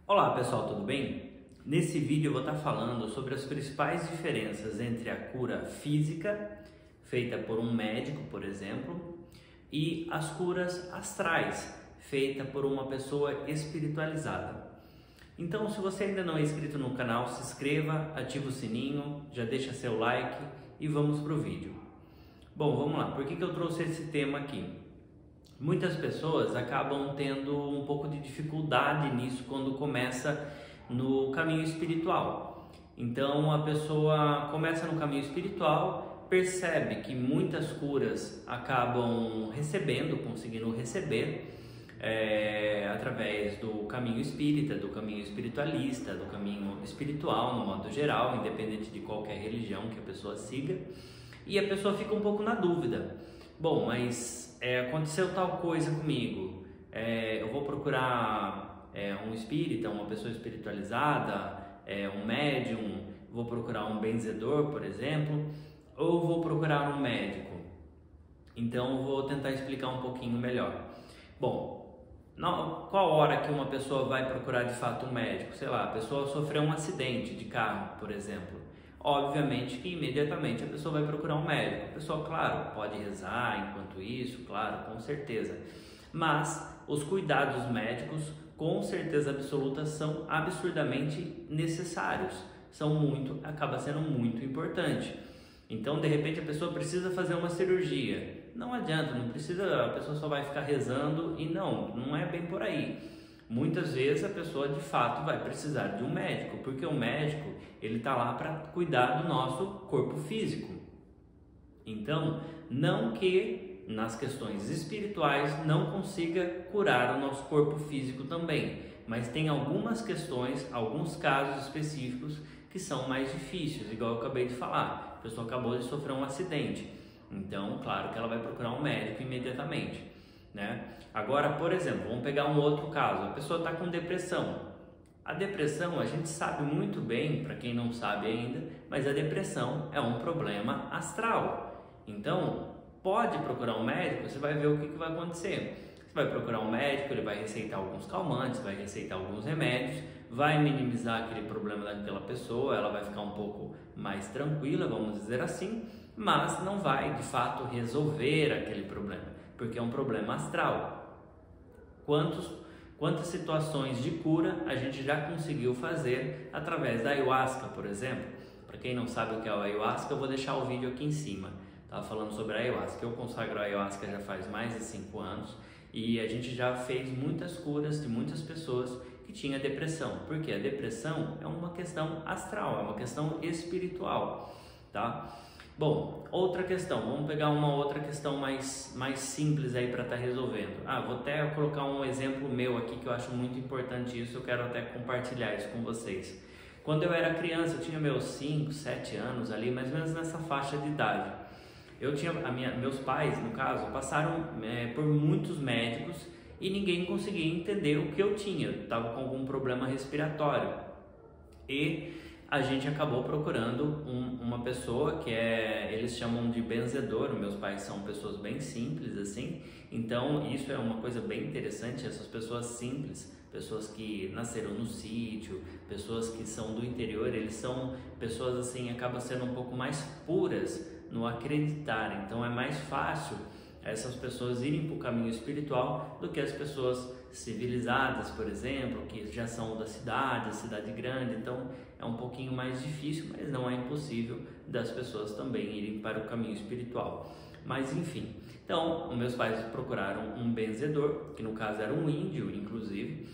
Olá pessoal, tudo bem? Nesse vídeo eu vou estar falando sobre as principais diferenças entre a cura física, feita por um médico, por exemplo, e as curas astrais, feita por uma pessoa espiritualizada. Então, se você ainda não é inscrito no canal, se inscreva, ativa o sininho, já deixa seu like e vamos para o vídeo. Bom, vamos lá. Por que eu trouxe esse tema aqui? Muitas pessoas acabam tendo um pouco de dificuldade nisso quando começa no caminho espiritual. Então a pessoa começa no caminho espiritual, percebe que muitas curas acabam conseguindo receber através do caminho espírita, do caminho espiritualista, do caminho espiritual no modo geral, independente de qualquer religião que a pessoa siga, e a pessoa fica um pouco na dúvida. Bom, mas aconteceu tal coisa comigo, eu vou procurar um espírita, uma pessoa espiritualizada, um médium, vou procurar um benzedor, por exemplo, ou vou procurar um médico? Então vou tentar explicar um pouquinho melhor. Bom, qual hora que uma pessoa vai procurar de fato um médico? Sei lá, a pessoa sofreu um acidente de carro, por exemplo. Obviamente que imediatamente a pessoa vai procurar um médico. A pessoa, claro, pode rezar enquanto isso, claro, com certeza. Mas os cuidados médicos, com certeza absoluta, são absurdamente necessários. Acaba sendo muito importante. Então, de repente, a pessoa precisa fazer uma cirurgia. Não adianta, não precisa, a pessoa só vai ficar rezando e não é bem por aí. Muitas vezes a pessoa de fato vai precisar de um médico, porque o médico ele está lá para cuidar do nosso corpo físico. Então, não que nas questões espirituais não consiga curar o nosso corpo físico também, mas tem algumas questões, alguns casos específicos que são mais difíceis, igual eu acabei de falar. A pessoa acabou de sofrer um acidente, então, claro que ela vai procurar um médico imediatamente, né? Agora, por exemplo, vamos pegar um outro caso. A pessoa está com depressão. A depressão, a gente sabe muito bem, para quem não sabe ainda, mas a depressão é um problema astral. Então, pode procurar um médico, você vai ver o que vai acontecer. Você vai procurar um médico, ele vai receitar alguns calmantes, vai receitar alguns remédios, vai minimizar aquele problema daquela pessoa, ela vai ficar um pouco mais tranquila, vamos dizer assim, mas não vai, de fato, resolver aquele problema, porque é um problema astral. Quantas situações de cura a gente já conseguiu fazer através da ayahuasca, por exemplo? Para quem não sabe o que é a ayahuasca, eu vou deixar o vídeo aqui em cima. Estava falando sobre a ayahuasca. Eu consagro a ayahuasca já faz mais de 5 anos e a gente já fez muitas curas de muitas pessoas que tinham depressão, porque a depressão é uma questão astral, é uma questão espiritual, tá? Bom, outra questão, vamos pegar uma outra questão mais simples aí para estar resolvendo. Vou até colocar um exemplo meu aqui que eu acho muito importante isso, eu quero até compartilhar isso com vocês. Quando eu era criança, eu tinha meus 5, 7 anos ali, mais ou menos nessa faixa de idade. Meus pais, no caso, passaram por muitos médicos e ninguém conseguia entender o que eu tinha. Eu estava com algum problema respiratório e a gente acabou procurando uma pessoa que eles chamam de benzedor. Meus pais são pessoas bem simples assim, então isso é uma coisa bem interessante. Essas pessoas simples, pessoas que nasceram no sítio, pessoas que são do interior, eles são pessoas assim, acabam sendo um pouco mais puras no acreditar, então é mais fácil essas pessoas irem para o caminho espiritual do que as pessoas civilizadas, por exemplo, que já são da cidade grande. Então é um pouquinho mais difícil, mas não é impossível das pessoas também irem para o caminho espiritual. Mas enfim, então meus pais procuraram um benzedor, que no caso era um índio inclusive,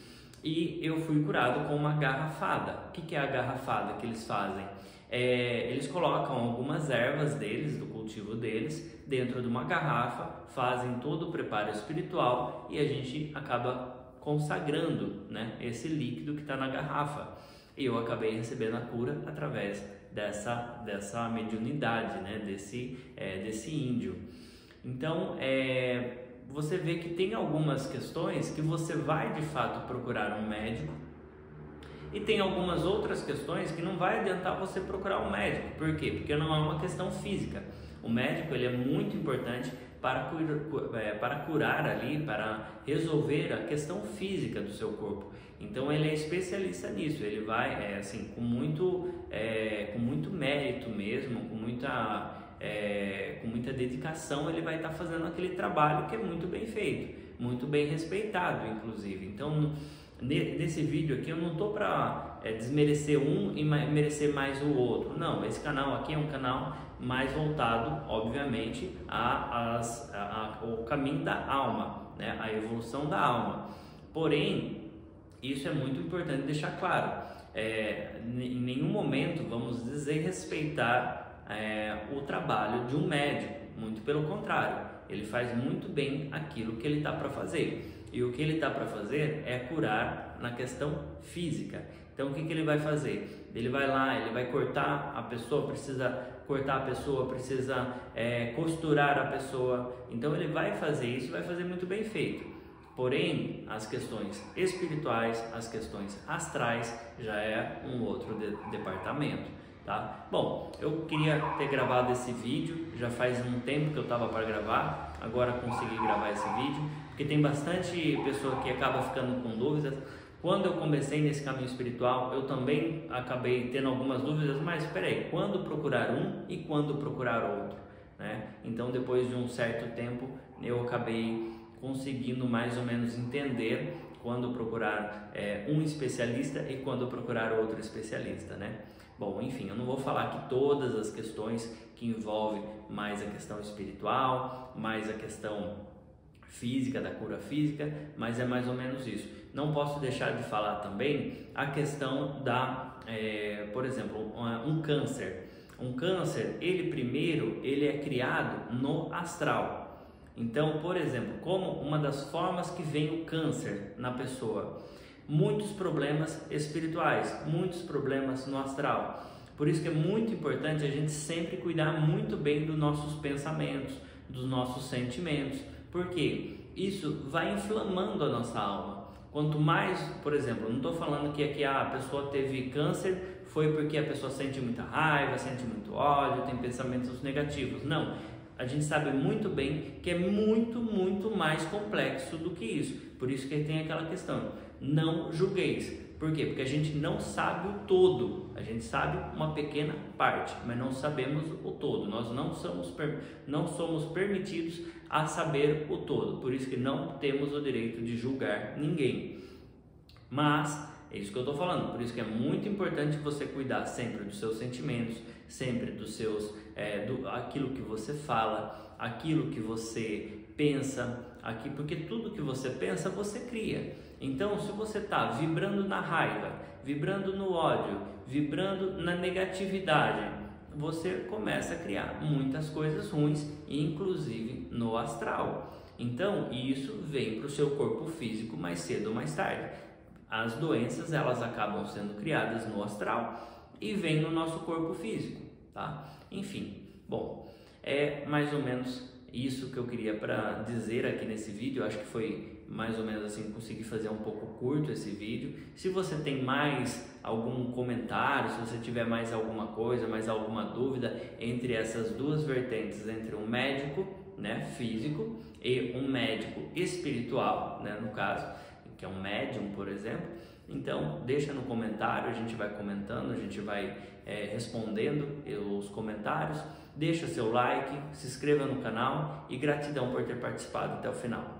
e eu fui curado com uma garrafada. O que é a garrafada que eles fazem? Eles colocam algumas ervas deles, do cultivo deles, dentro de uma garrafa, fazem todo o preparo espiritual e a gente acaba consagrando, né, esse líquido que está na garrafa. E eu acabei recebendo a cura através dessa mediunidade, né, desse índio. Então, você vê que tem algumas questões que você vai de fato procurar um médico, e tem algumas outras questões que não vai adiantar você procurar um médico. Por quê? Porque não é uma questão física. O médico ele é muito importante para curar ali, para resolver a questão física do seu corpo. Então ele é especialista nisso, ele vai assim, com muito mérito mesmo, com muita dedicação, ele vai estar fazendo aquele trabalho que é muito bem feito, muito bem respeitado, inclusive. Então, nesse vídeo aqui eu não estou para desmerecer um e merecer mais o outro. Não, esse canal aqui é um canal mais voltado, obviamente, ao caminho da alma, né? A evolução da alma. Porém, isso é muito importante deixar claro. Em nenhum momento vamos desrespeitar o trabalho de um médico, muito pelo contrário, ele faz muito bem aquilo que ele está para fazer. E o que ele está para fazer é curar na questão física. Então o que ele vai fazer? Ele vai lá, ele vai cortar a pessoa, precisa cortar a pessoa, precisa costurar a pessoa. Então ele vai fazer isso, vai fazer muito bem feito. Porém, as questões espirituais, as questões astrais já é um outro departamento, tá? Bom, eu queria ter gravado esse vídeo, já faz um tempo que eu estava para gravar, agora consegui gravar esse vídeo, porque tem bastante pessoa que acaba ficando com dúvidas. Quando eu comecei nesse caminho espiritual, eu também acabei tendo algumas dúvidas, mas espera aí, quando procurar um e quando procurar outro, né? Então, depois de um certo tempo, eu acabei conseguindo mais ou menos entender quando procurar um especialista e quando procurar outro especialista, né? Bom, enfim, eu não vou falar aqui todas as questões que envolvem mais a questão espiritual, mais a questão física, da cura física, mas é mais ou menos isso. Não posso deixar de falar também a questão por exemplo, um câncer. Um câncer, ele é criado no astral. Então, por exemplo, como uma das formas que vem o câncer na pessoa, muitos problemas espirituais, muitos problemas no astral. Por isso que é muito importante a gente sempre cuidar muito bem dos nossos pensamentos, dos nossos sentimentos, porque isso vai inflamando a nossa alma. Quanto mais, por exemplo, não estou falando que aqui a pessoa teve câncer foi porque a pessoa sente muita raiva, sente muito ódio, tem pensamentos negativos. Não. A gente sabe muito bem que é muito, muito mais complexo do que isso. Por isso que tem aquela questão, não julgueis. Por quê? Porque a gente não sabe o todo. A gente sabe uma pequena parte, mas não sabemos o todo. Nós não somos permitidos a saber o todo. Por isso que não temos o direito de julgar ninguém. Mas é isso que eu estou falando. Por isso que é muito importante você cuidar sempre dos seus sentimentos, sempre dos seus aquilo que você fala, aquilo que você pensa, porque tudo que você pensa você cria. Então, se você está vibrando na raiva, vibrando no ódio, vibrando na negatividade, você começa a criar muitas coisas ruins, inclusive no astral. Então, isso vem para o seu corpo físico mais cedo ou mais tarde. As doenças, elas acabam sendo criadas no astral e vêm no nosso corpo físico, tá? Enfim, bom, é mais ou menos isso que eu queria para dizer aqui nesse vídeo. Eu acho que foi mais ou menos assim, consegui fazer um pouco curto esse vídeo. Se você tem mais algum comentário, se você tiver mais alguma coisa, mais alguma dúvida entre essas duas vertentes, entre um médico, né, físico e um médico espiritual, né, no caso, que é um médium, por exemplo, então deixa no comentário, a gente vai comentando, a gente vai respondendo os comentários. Deixa seu like, se inscreva no canal e gratidão por ter participado até o final.